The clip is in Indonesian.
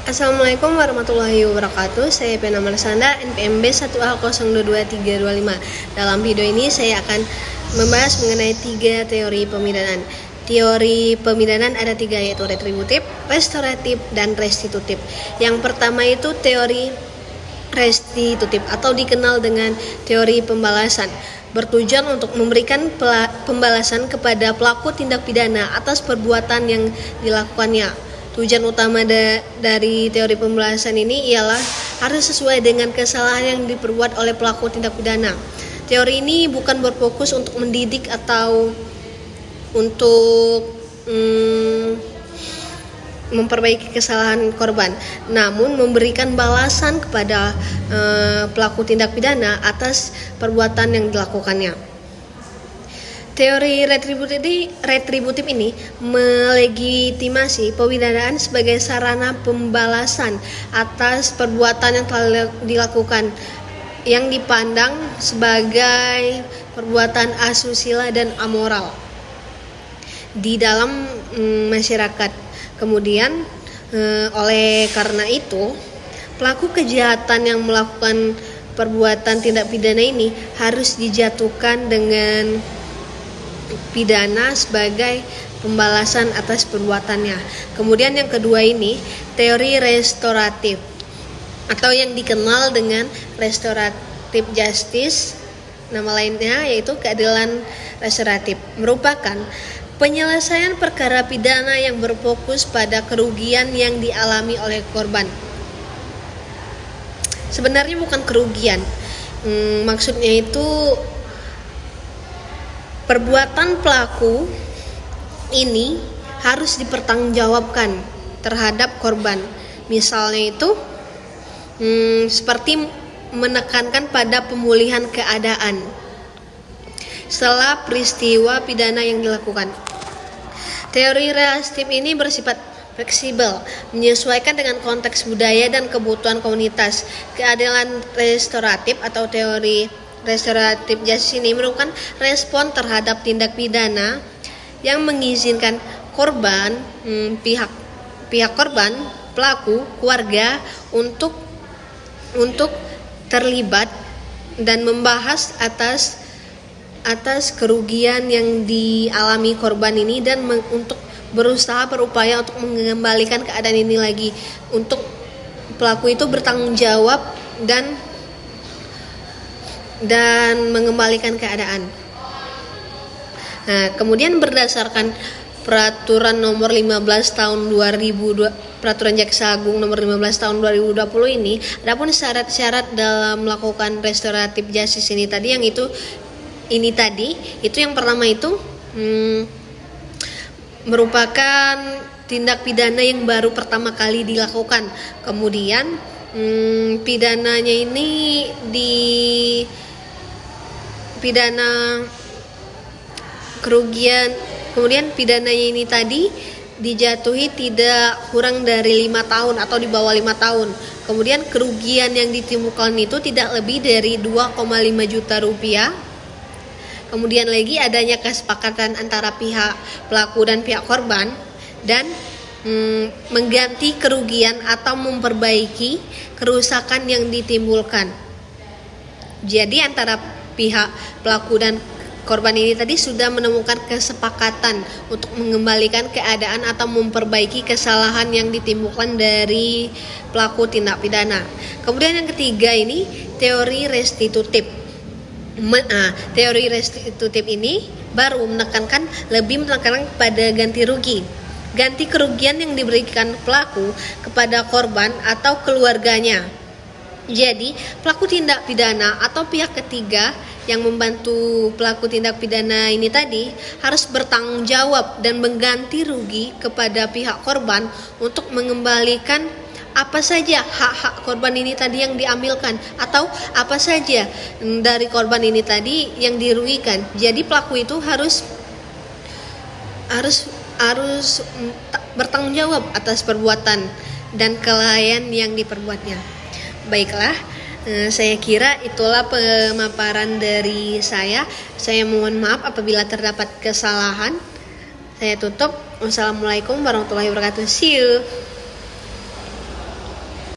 Assalamualaikum warahmatullahi wabarakatuh. Saya Pena Marsanda, NPMB 1A022325. Dalam video ini saya akan membahas mengenai 3 teori pemidanan. Teori pemidanan ada 3, yaitu retributif, restoratif, dan restitutif. Yang pertama itu teori restitutif atau dikenal dengan teori pembalasan, bertujuan untuk memberikan pembalasan kepada pelaku tindak pidana atas perbuatan yang dilakukannya. Tujuan utama dari teori pembalasan ini ialah harus sesuai dengan kesalahan yang diperbuat oleh pelaku tindak pidana. Teori ini bukan berfokus untuk mendidik atau untuk memperbaiki kesalahan korban, namun memberikan balasan kepada pelaku tindak pidana atas perbuatan yang dilakukannya. Teori retributif ini melegitimasi pemidanaan sebagai sarana pembalasan atas perbuatan yang telah dilakukan, yang dipandang sebagai perbuatan asusila dan amoral di dalam masyarakat. Kemudian oleh karena itu, pelaku kejahatan yang melakukan perbuatan tindak pidana ini harus dijatuhkan dengan pidana sebagai pembalasan atas perbuatannya. Kemudian yang kedua ini teori restoratif atau yang dikenal dengan restoratif justice, nama lainnya yaitu keadilan restoratif, merupakan penyelesaian perkara pidana yang berfokus pada kerugian yang dialami oleh korban. Sebenarnya bukan kerugian, maksudnya itu perbuatan pelaku ini harus dipertanggungjawabkan terhadap korban. Misalnya itu seperti menekankan pada pemulihan keadaan setelah peristiwa pidana yang dilakukan. Teori restoratif ini bersifat fleksibel, menyesuaikan dengan konteks budaya dan kebutuhan komunitas. Keadilan restoratif atau teori restoratif justice ini merupakan respon terhadap tindak pidana yang mengizinkan korban, pihak korban, pelaku, keluarga untuk terlibat dan membahas atas kerugian yang dialami korban ini dan untuk berupaya untuk mengembalikan keadaan ini lagi, untuk pelaku itu bertanggung jawab dan mengembalikan keadaan. Nah, kemudian berdasarkan peraturan nomor 15 tahun 2002, peraturan Jaksa Agung nomor 15 tahun 2020 ini, adapun syarat-syarat dalam melakukan restoratif justice ini tadi yang pertama itu merupakan tindak pidana yang baru pertama kali dilakukan. Kemudian pidananya ini pidana kerugian, kemudian pidananya ini tadi dijatuhi tidak kurang dari 5 tahun atau di bawah 5 tahun. Kemudian kerugian yang ditimbulkan itu tidak lebih dari 2,5 juta rupiah. Kemudian lagi adanya kesepakatan antara pihak pelaku dan pihak korban dan mengganti kerugian atau memperbaiki kerusakan yang ditimbulkan. Jadi antara pihak pelaku dan korban ini tadi sudah menemukan kesepakatan untuk mengembalikan keadaan atau memperbaiki kesalahan yang ditimbulkan dari pelaku tindak pidana. Kemudian yang ketiga ini teori restitutif. Teori restitutif ini lebih menekankan pada ganti rugi. Ganti kerugian yang diberikan pelaku kepada korban atau keluarganya. Jadi, pelaku tindak pidana atau pihak ketiga yang membantu pelaku tindak pidana ini tadi harus bertanggung jawab dan mengganti rugi kepada pihak korban untuk mengembalikan apa saja hak-hak korban ini tadi yang diambilkan atau apa saja dari korban ini tadi yang dirugikan. Jadi pelaku itu harus bertanggung jawab atas perbuatan dan kelalaian yang diperbuatnya. Baiklah, saya kira itulah pemaparan dari saya. Saya mohon maaf apabila terdapat kesalahan. Saya tutup. Wassalamualaikum warahmatullahi wabarakatuh. See you.